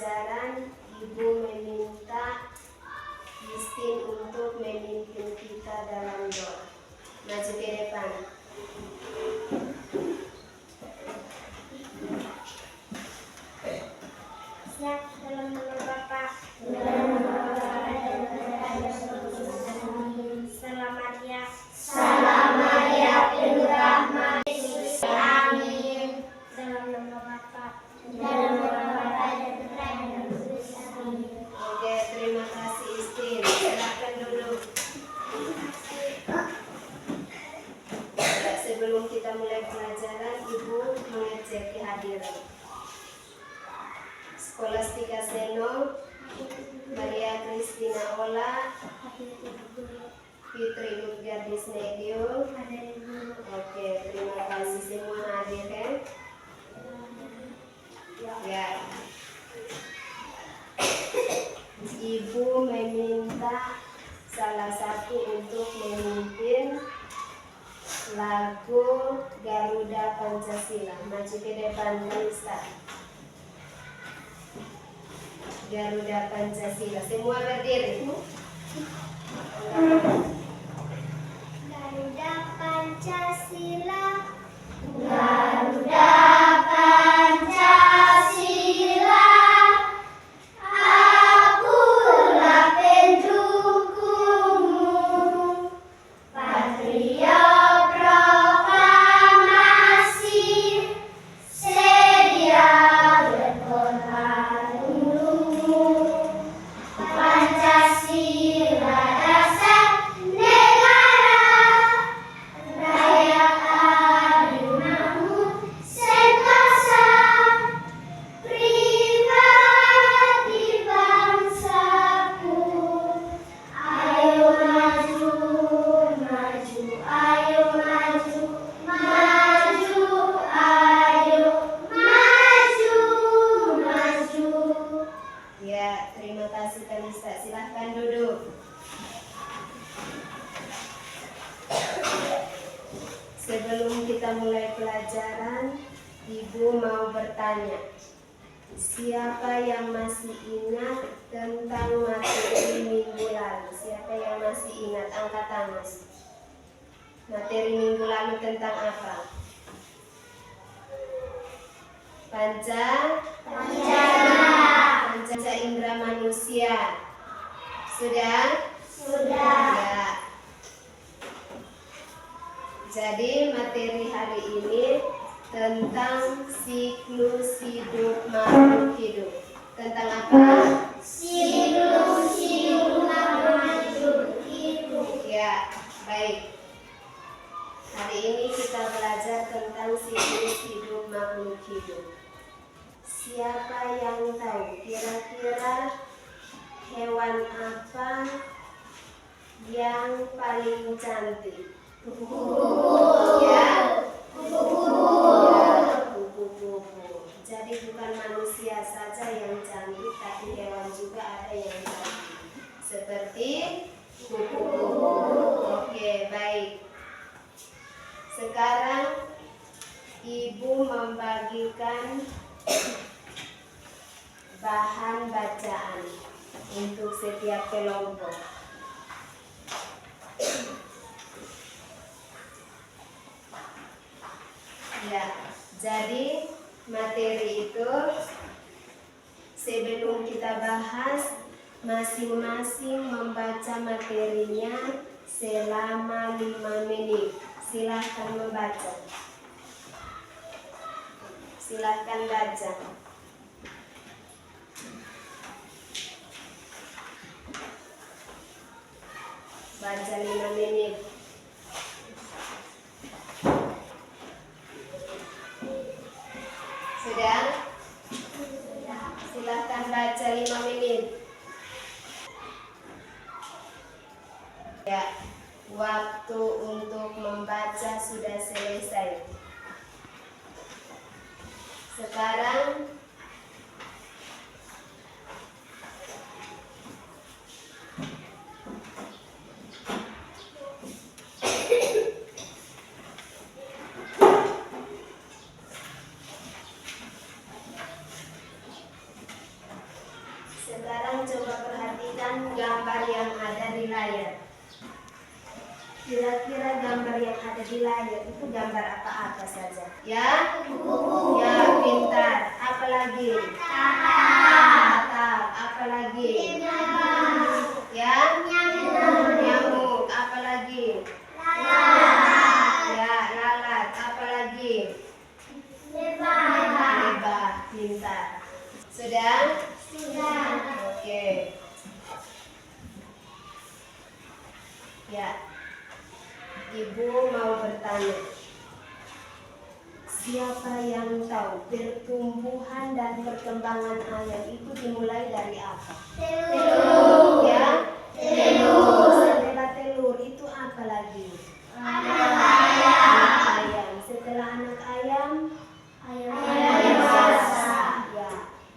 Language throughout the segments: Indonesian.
pelajaran, Ibu meminta Christine untuk memimpin kita dalam doa. Maju ke depan. Siap, dalam nama Bapa. Selamat ya. Selamat ya penuh rahmat. Amin. Dalam nama Bapa. Dalam nama Bapa dan Putra dan Roh Kudus. Amin. Oke, terima kasih Istin. Silakan duduk. Sebelum kita mulai pelajaran, Ibu mengecek kehadiran. Skolastika Seno, Maria Kristina Ola, Fitri Nurgadis Nedio. Oke, terima kasih semua hadir kan? Ya. Ibu meminta salah satu untuk memimpin lagu Garuda Pancasila. Maju ke depan, Nisa. Garuda Pancasila. Semua berdiri. Garuda Pancasila. Garuda Pancasila, akulah pendukungmu. Patriot proklamasi, sedia berkorban untukmu. Pancasila dasar negara, rakyat adil makmur sentosa, pribadi bangsaku. Ayo maju, maju, ayo maju, maju, ayo maju, maju. Ya, terima kasih Kanisa. Silahkan duduk. Sebelum kita mulai pelajaran, Ibu mau bertanya. Siapa yang masih ingat tentang materi minggu lalu? Siapa yang masih ingat? Angkat tangan. Materi minggu lalu tentang apa? Panca indera manusia. Sudah? Sudah. Ya. Jadi materi hari ini tentang siklus hidup makhluk hidup. Tentang apa? Siklus hidup makhluk hidup. Ya, baik. Hari ini kita belajar tentang siklus hidup makhluk hidup. Siapa yang tahu kira-kira hewan apa yang paling cantik? Ya, kupu-kupu. Jadi bukan manusia saja yang cantik, tapi hewan juga ada yang cantik. Seperti kupu-kupu. Oke, baik. Sekarang Ibu membagikan bahan bacaan untuk setiap kelompok. Ya, jadi materi itu sebelum kita bahas, masing-masing membaca materinya selama 5 menit. Silahkan membaca. Silahkan baca. Baca 5 menit. Sudah? Silahkan baca 5 menit. Ya, waktu untuk membaca sudah selesai. Sekarang Sekarang coba perhatikan gambar yang ada di layar. Kira-kira gambar yang ada di layar itu gambar apa saja? Ya? Ya, pintar. Apa lagi? Tatap. Apa lagi? Ya? Nyamuk. Apa lagi? Ya, lalat. Apa lagi? Lebah. Pintar. Sudah? Oke. Ya. Ibu mau bertanya, siapa yang tahu pertumbuhan dan perkembangan ayam itu dimulai dari apa? Telur. Ya? Telur. Setelah telur itu apa lagi? Anak ayam. Setelah anak ayam? Ayam dewasa. Ya.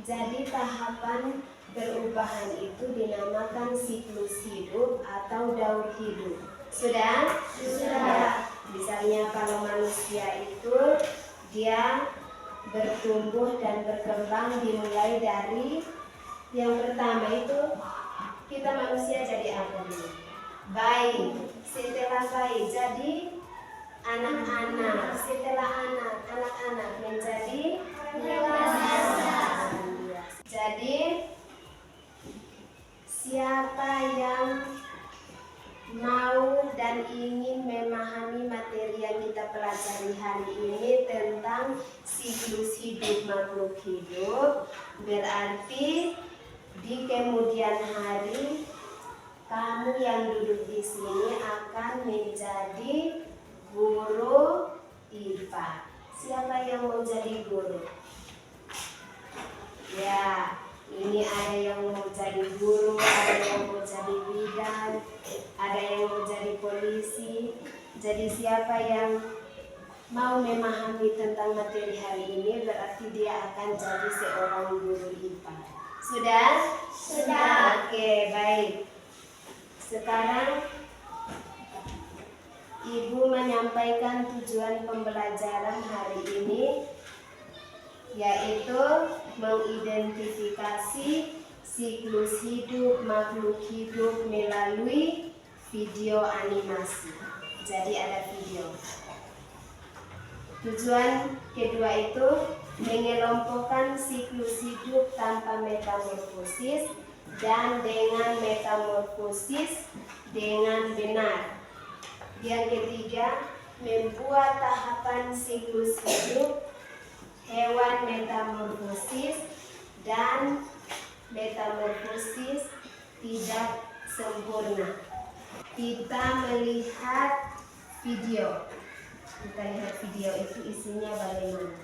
Jadi tahapan perubahan itu dinamakan siklus hidup atau daur hidup. Sudah? Sudah. Misalnya kalau manusia itu dia bertumbuh dan berkembang dimulai dari yang pertama itu kita manusia jadi apa dulu? Bayi. Setelah bayi jadi anak-anak. Setelah anak-anak menjadi dewasa. Jadi siapa yang mau dan ingin memahami materi yang kita pelajari hari ini tentang siklus hidup makhluk hidup, berarti di kemudian hari kamu yang duduk di sini akan menjadi guru IPA. Siapa yang mau jadi guru? Ya, ini ada yang mau jadi guru, ada yang mau jadi bidan, ada yang mau jadi polisi. Jadi siapa yang mau memahami tentang materi hari ini berarti dia akan jadi seorang guru IPA. Sudah? Sudah. Oke, baik. Sekarang Ibu menyampaikan tujuan pembelajaran hari ini, yaitu mengidentifikasi siklus hidup makhluk hidup melalui video animasi. Jadi ada video. Tujuan kedua itu mengelompokkan siklus hidup tanpa metamorfosis dan dengan metamorfosis dengan benar. Yang ketiga, membuat tahapan siklus hidup hewan metamorfosis dan metamorfosis tidak sempurna. Kita melihat video. Kita lihat video itu isinya bagaimana.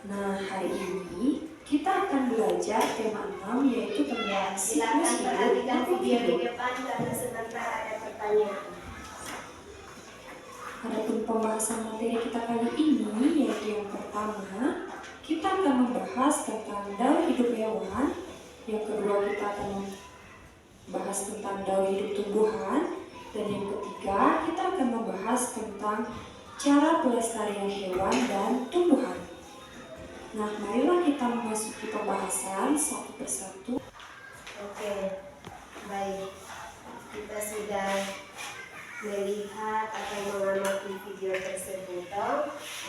Nah, hari ini kita akan belajar tema 6 yaitu tentang Silakan perhatikan video di depan karena sebentar ada pertanyaan. Adapun pembahasan materi kita kali ini yaitu yang pertama, kita akan membahas tentang daur hidup hewan. Yang kedua, kita akan membahas tentang daur hidup tumbuhan. Dan yang ketiga, kita akan membahas tentang cara pelestarian hewan dan tumbuhan. Nah, marilah kita memasuki pembahasan satu persatu. Oke, baik. Kita sudah melihat atau mengamati video tersebut.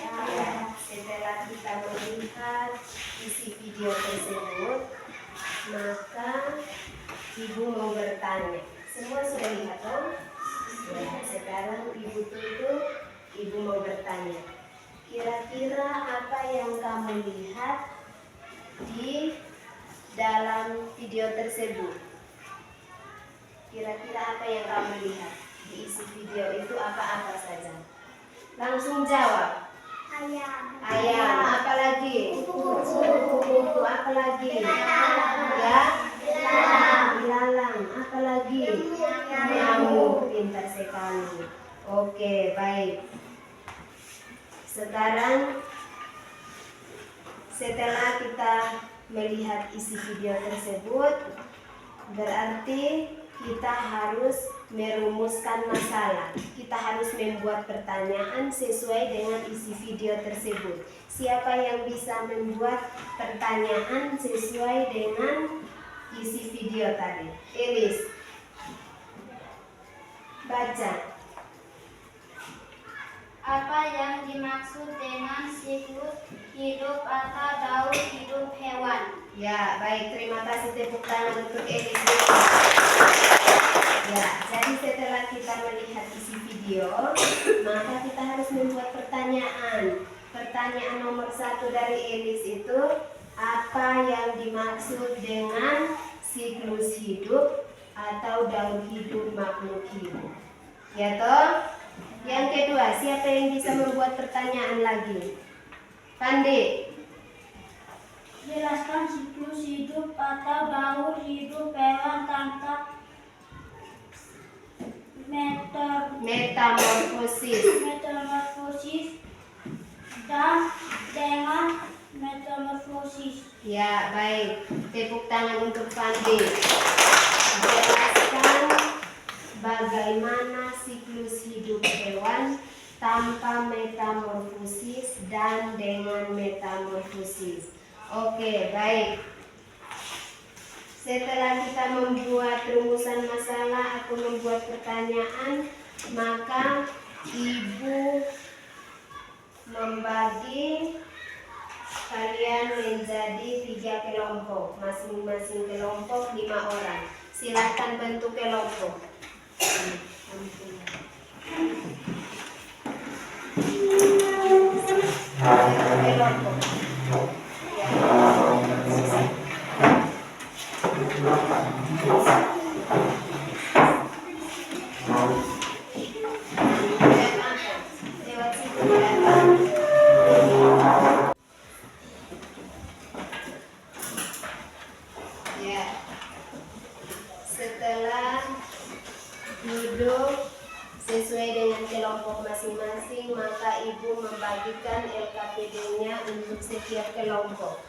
Ya, setelah kita melihat isi video tersebut, maka Ibu mau bertanya. Semua sudah lihat, toh? Ya, sekarang Ibu tutup, Ibu mau bertanya. Kira-kira apa yang kamu lihat di dalam video tersebut? Kira-kira apa yang kamu lihat di isi video itu apa-apa saja? Langsung jawab. Ayam. Ayam. Apa lagi? Kupu-kupu. Apa lagi? Ya? Ilalang. Apa lagi? Nyamuk. Pintar sekali. Oke, baik. Sekarang setelah kita melihat isi video tersebut, berarti kita harus merumuskan masalah. Kita harus membuat pertanyaan sesuai dengan isi video tersebut. Siapa yang bisa membuat pertanyaan sesuai dengan isi video tadi? Elis, baca. Apa yang dimaksud dengan siklus hidup atau daur hidup hewan? Ya, baik. Terima kasih, tepuk tangan untuk Elis. Ya, jadi setelah kita melihat isi video, maka kita harus membuat pertanyaan. Pertanyaan nomor 1 dari Elis itu, apa yang dimaksud dengan siklus hidup atau daur hidup makhluk hidup? Ya toh? Yang kedua, siapa yang bisa membuat pertanyaan lagi? Pandi. Jelaskan siklus hidup atau daur hidup hewan tanpa metamorfosis dan dengan metamorfosis. Ya, baik. Tepuk tangan untuk Pandi. Jelaskan bagaimana siklus hidup hewan tanpa metamorfosis dan dengan metamorfosis. Oke, baik. Setelah kita membuat rumusan masalah atau membuat pertanyaan, maka Ibu membagi kalian menjadi 3 kelompok, masing-masing kelompok 5 orang. Silakan bentuk kelompok. Kelompok. Ya. Setelah duduk sesuai dengan kelompok masing-masing, maka Ibu membagikan LKPD-nya untuk setiap kelompok.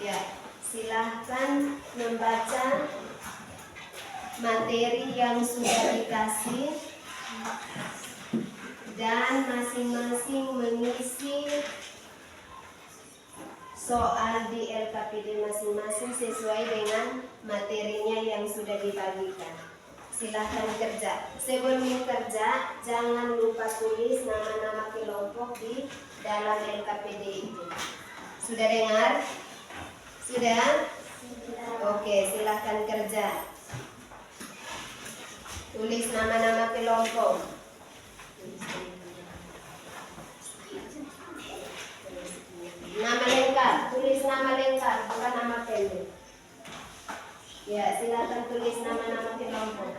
Ya, silahkan membaca materi yang sudah dikasih dan masing-masing mengisi soal di LKPD masing-masing sesuai dengan materinya yang sudah dibagikan. Silahkan kerja. Sebelum kerja, jangan lupa tulis nama-nama kelompok di dalam LKPD itu. Sudah dengar? Sudah? Oke, silahkan kerja. Tulis nama-nama kelompok. Nama lengkap, tulis nama lengkap, bukan nama pendek. Ya, silakan tulis nama-nama kelompok.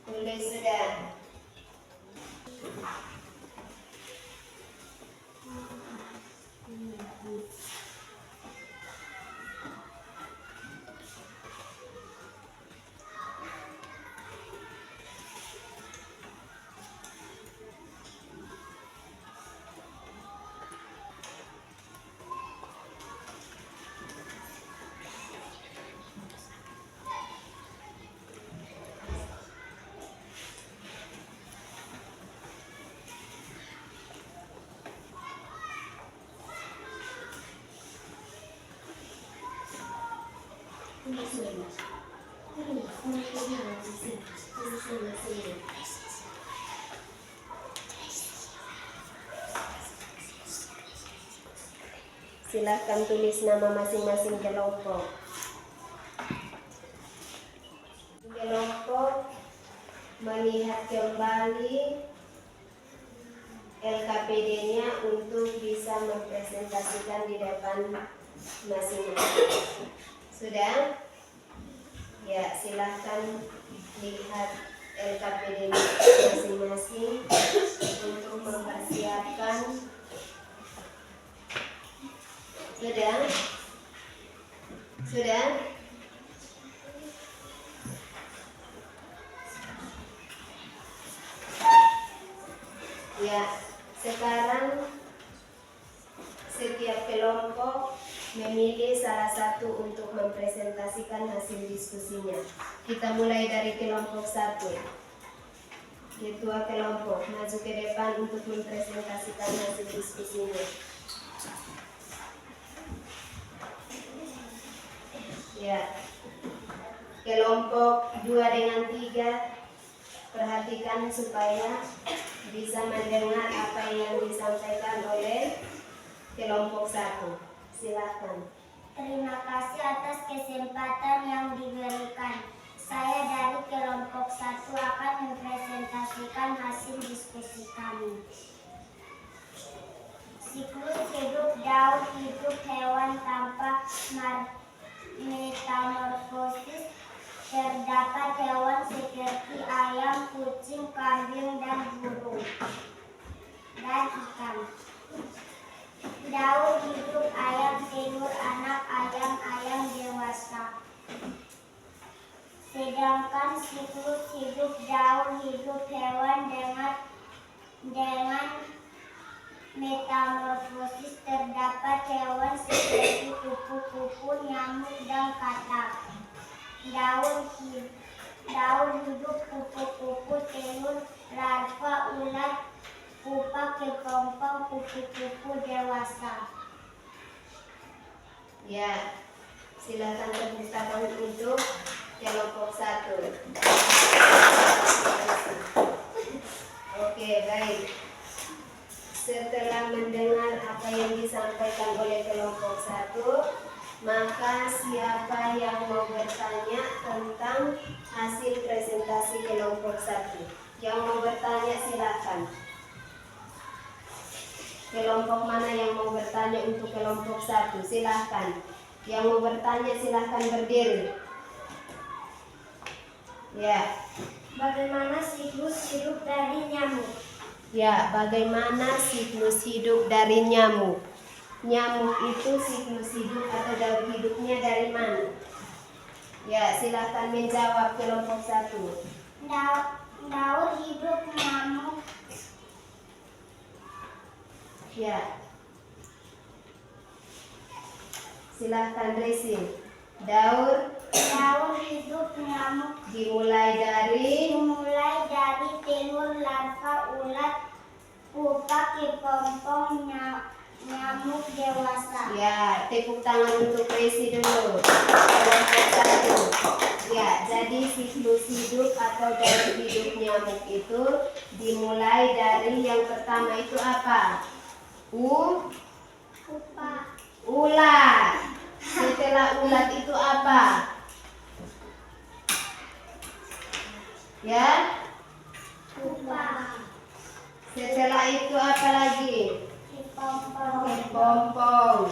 Tulis sudah. Silahkan tulis nama masing-masing kelompok. Kelompok melihat kembali LKPD-nya untuk bisa mempresentasikan di depan masing-masing. Sudah? Ya, silahkan lihat LKPD masing-masing untuk mempersiapkan. Sudah? Ya, sekarang setiap kelompok memilih salah satu untuk mempresentasikan hasil diskusinya. Kita mulai dari kelompok 1. Ketua kelompok maju ke depan untuk mempresentasikan hasil diskusinya. Ya. Kelompok 2 dengan 3, perhatikan supaya bisa mendengar apa yang disampaikan oleh kelompok 1. Silakan. Terima kasih atas kesempatan yang diberikan. Saya dari kelompok 1 akan mempresentasikan hasil diskusi kami. Siklus hidup daun hidup hewan tanpa metamorfosis. Terdapat hewan seperti ayam, kucing, kambing, dan burung, dan ikan. Daun hidup ayam, telur anak ayam, ayam dewasa. Sedangkan siklus hidup daun hidup hewan dengan metamorfosis terdapat hewan seperti kupu-kupu, nyamuk, dan katak. Daun hidup kupu-kupu, telur, larva, ulat, pupa, kepompong, kupu-kupu dewasa. Ya, silakan tepuk tangan untuk kelompok 1. Oke, baik. Setelah mendengar apa yang disampaikan oleh kelompok 1, maka siapa yang mau bertanya tentang hasil presentasi kelompok 1? Yang mau bertanya silakan. Kelompok mana yang mau bertanya untuk kelompok 1? Silakan. Yang mau bertanya silakan berdiri. Ya. Bagaimana siklus hidup dari nyamuk? Ya, bagaimana siklus hidup dari nyamuk? Nyamuk itu siklus hidup atau daur hidupnya dari mana? Ya, silakan menjawab kelompok 1. Daur hidup nyamuk. Ya. Silakan Resi. Daur hidup nyamuk dimulai dari telur, larva, ulat, pupa, kepompong, nyamuk dewasa. Ya, tepuk tangan untuk Resi dulu. Kelompok 1. Ya, jadi siklus hidup atau daur hidup nyamuk itu dimulai dari yang pertama itu apa? Pupa. Ulat. Setelah ulat itu apa? Ya? Pupa. Setelah itu apa lagi? Kepompong. Kepompong.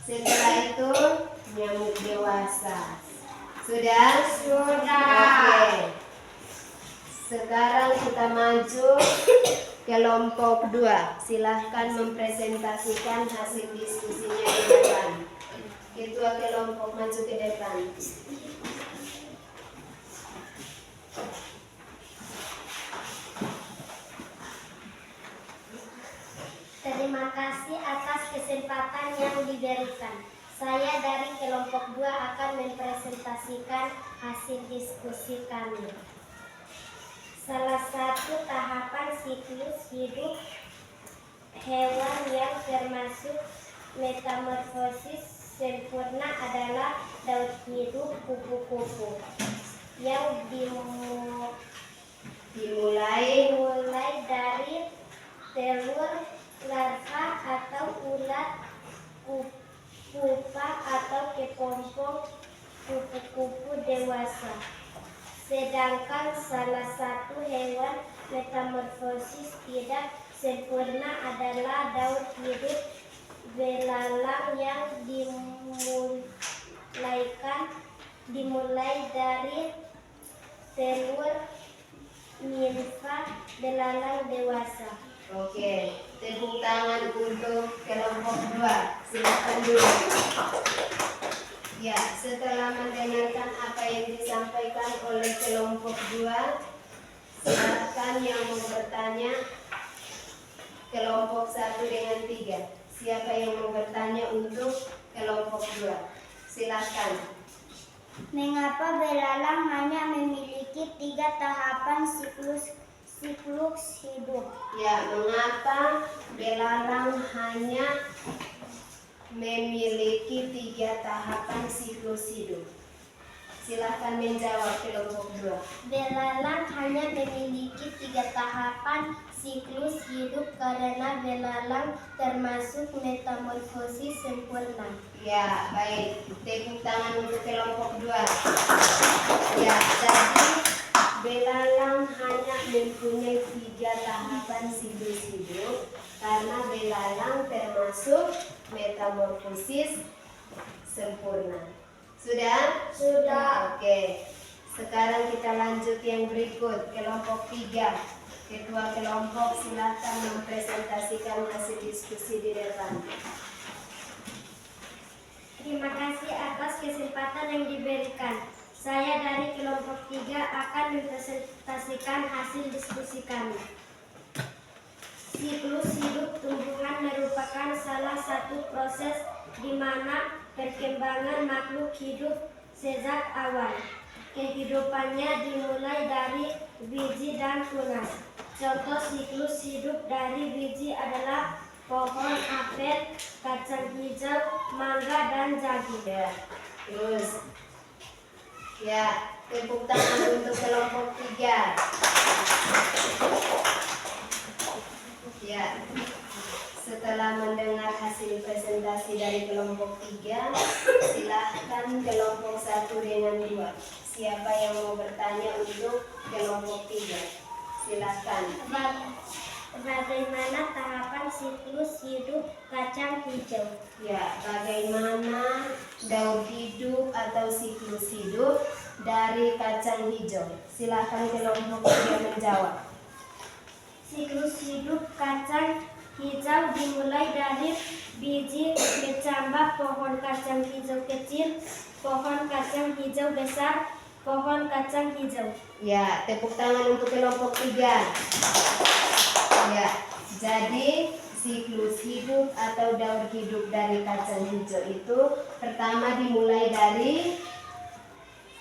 Setelah itu nyamuk dewasa. Sudah? Oke. Sekarang kita maju kelompok 2. Silahkan mempresentasikan hasil diskusinya di depan. Ketua kelompok maju ke depan. Terima kasih atas kesempatan yang diberikan. Saya dari kelompok 2 akan mempresentasikan hasil diskusi kami. Salah satu tahapan siklus hidup hewan yang termasuk metamorfosis sempurna adalah daur hidup kupu-kupu yang dimulai dari telur, larva atau ulat, pupa atau kepompong, kupu-kupu dewasa. Sedangkan salah satu hewan metamorfosis tidak sempurna adalah daur hidup belalang yang dimulai dari telur, ninfa, belalang dewasa. Oke, tepuk tangan untuk kelompok 2. Silakan dulu. Ya, setelah mendengarkan apa yang disampaikan oleh kelompok 2, silakan yang mau bertanya kelompok 1 dengan 3. Siapa yang mau bertanya untuk kelompok 2? Silakan. Mengapa belalang hanya memiliki 3 tahapan siklus hidup? Ya, mengapa belalang hanya memiliki 3 tahapan siklus hidup? Silahkan menjawab kelompok 2. Belalang hanya memiliki 3 tahapan siklus hidup karena belalang termasuk metamorfosis sempurna. Ya, baik. Tepuk tangan untuk kelompok 2. Ya, jadi belalang hanya mempunyai 3 tahapan siklus hidup karena belalang termasuk metamorfosis sempurna. Sudah? Sudah. Oke. Sekarang kita lanjut yang berikut, kelompok 3. Ketua kelompok silakan mempresentasikan hasil diskusi di depan. Terima kasih atas kesempatan yang diberikan. Saya dari kelompok 3 akan mempresentasikan hasil diskusi kami. Siklus hidup tumbuhan merupakan salah satu proses di mana perkembangan makhluk hidup sejak awal. Kehidupannya dimulai dari biji dan tunas. Contoh siklus hidup dari biji adalah pohon apel, kacang hijau, mangga, dan jagung. Ya, terus. Ya, tepuk tangan untuk kelompok 3. Ya, setelah mendengar hasil presentasi dari kelompok 3, silahkan kelompok 1 dengan 2. Siapa yang mau bertanya untuk kelompok 3? Silahkan. Bagaimana tahapan siklus hidup kacang hijau? Ya, bagaimana daur hidup atau siklus hidup dari kacang hijau? Silahkan kelompok 3 menjawab. Siklus hidup kacang hijau dimulai dari biji kecambah pohon kacang hijau kecil, pohon kacang hijau besar, pohon kacang hijau. Ya, tepuk tangan untuk kelompok 3. Ya, jadi siklus hidup atau daur hidup dari kacang hijau itu pertama dimulai dari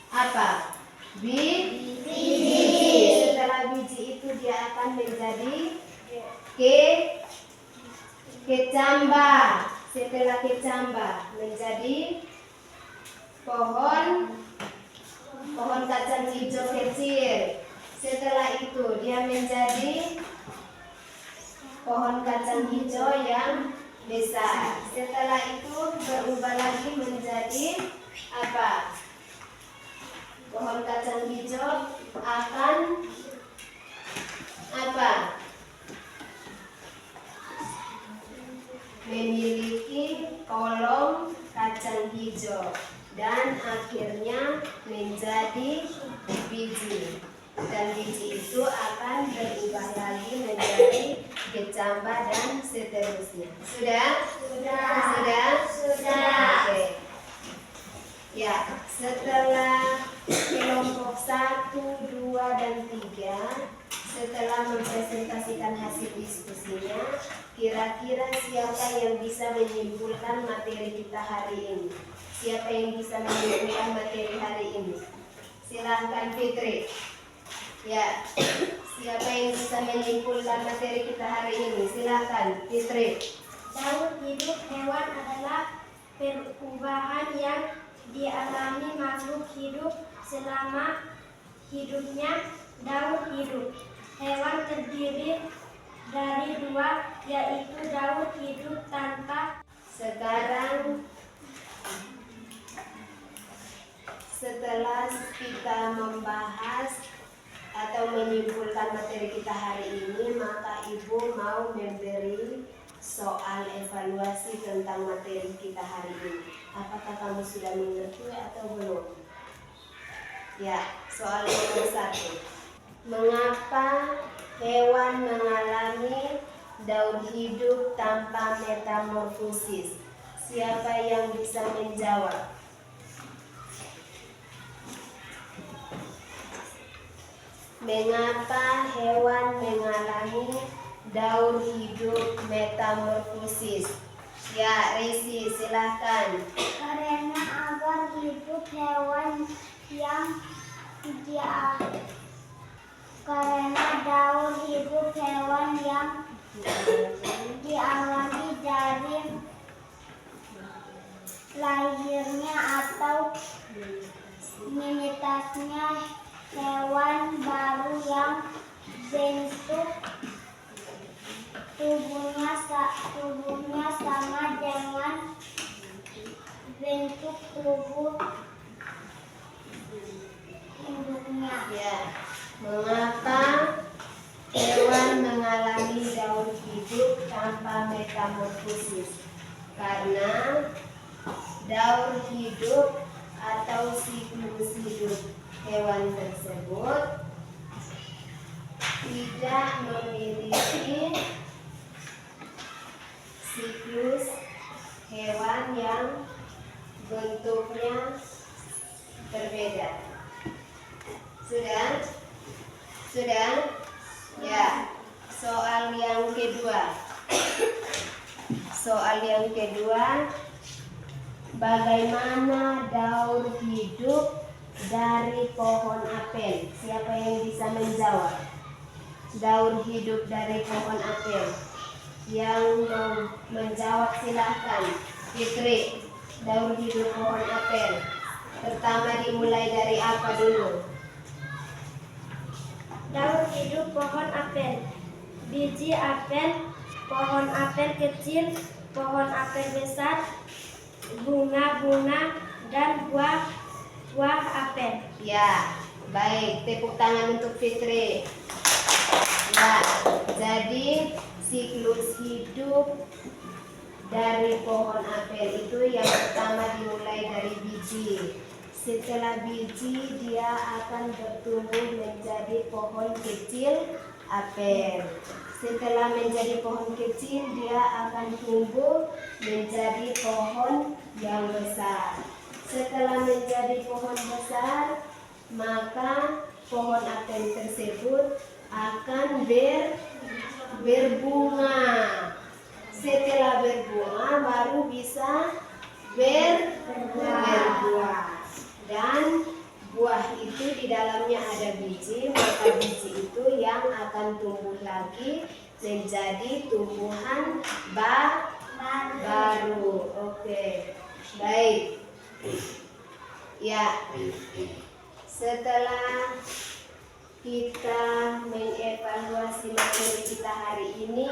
apa? Biji. Setelah biji itu dia akan menjadi kecambah. Setelah kecambah menjadi pohon kacang hijau kecil. Setelah itu dia menjadi pohon kacang hijau yang besar. Setelah itu berubah lagi menjadi apa? Pohon kacang hijau akan apa? Memiliki kolom kacang hijau dan akhirnya menjadi biji. Dan biji itu akan berubah lagi menjadi kecambah dan seterusnya. Sudah? Sudah. Oke. Ya, setelah kelompok 1, 2, dan 3 setelah mempresentasikan hasil diskusinya, kira-kira siapa yang bisa menyimpulkan materi kita hari ini? Siapa yang bisa menyimpulkan materi hari ini? Silahkan Fitri. Ya, siapa yang bisa menyimpulkan materi kita hari ini? Silakan, Fitri. Daur hidup hewan adalah perubahan yang dialami makhluk hidup selama hidupnya. Daur hidup hewan terdiri dari 2, yaitu daur hidup tanpa. Sekarang setelah kita membahas atau menyimpulkan materi kita hari ini, maka Ibu mau memberi soal evaluasi tentang materi kita hari ini. Apakah kamu sudah mengerti atau belum? Ya, soal nomor 1. Mengapa hewan mengalami daur hidup tanpa metamorfosis? Siapa yang bisa menjawab? Mengapa hewan mengalami daur hidup metamorfosis? Ya, Risi, silahkan. Karena agar hidup hewan yang karena daur hidup hewan yang dialami dari lahirnya atau menetasnya hewan baru yang bentuk tubuhnya sama dengan bentuk tubuh induknya. Ya, mengapa hewan mengalami daur hidup tanpa metamorfosis? Karena daur hidup atau siklus hidup hewan tersebut tidak memiliki siklus hewan yang bentuknya berbeda. Sudah? Ya. Soal yang kedua, bagaimana daur hidup dari pohon apel? Siapa yang bisa menjawab? Daur hidup dari pohon apel. Yang mau menjawab silahkan. Fitri, daur hidup pohon apel. Pertama dimulai dari apa dulu? Daur hidup pohon apel. Biji apel, pohon apel kecil, pohon apel besar, bunga-bunga, dan buah apel. Ya, baik. Tepuk tangan untuk Fitri. Ya, jadi siklus hidup dari pohon apel itu yang pertama dimulai dari biji. Setelah biji dia akan bertumbuh menjadi pohon kecil apel. Setelah menjadi pohon kecil dia akan tumbuh menjadi pohon yang besar. Setelah menjadi pohon besar, maka pohon apel tersebut akan berbunga. Setelah berbunga baru bisa berbuah. Dan buah itu di dalamnya ada biji, maka biji itu yang akan tumbuh lagi menjadi tumbuhan baru. Oke, baik. Ya, setelah kita mengevaluasi materi kita hari ini,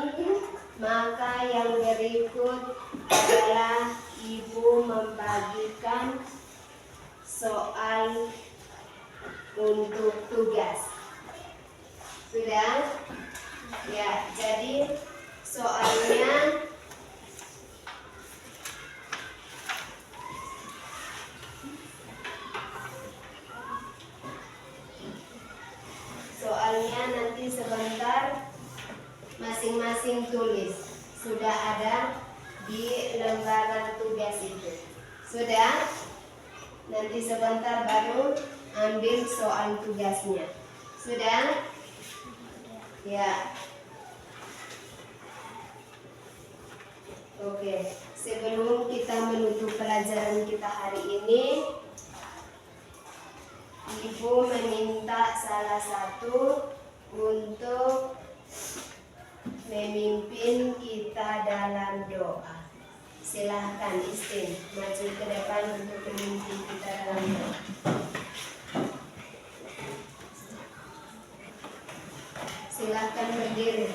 maka yang berikut adalah Ibu membagikan soal untuk tugas. Sudah? Ya, jadi soalnya nanti sebentar masing-masing tulis. Sudah ada di lembaran tugas itu. Sudah? Nanti sebentar baru ambil soal tugasnya. Sudah? Ya. Oke. Sebelum kita menutup pelajaran kita hari ini, Ibu meminta salah satu untuk memimpin kita dalam doa. Silahkan Istin maju ke depan untuk memimpin kita dalam doa. Silahkan berdiri.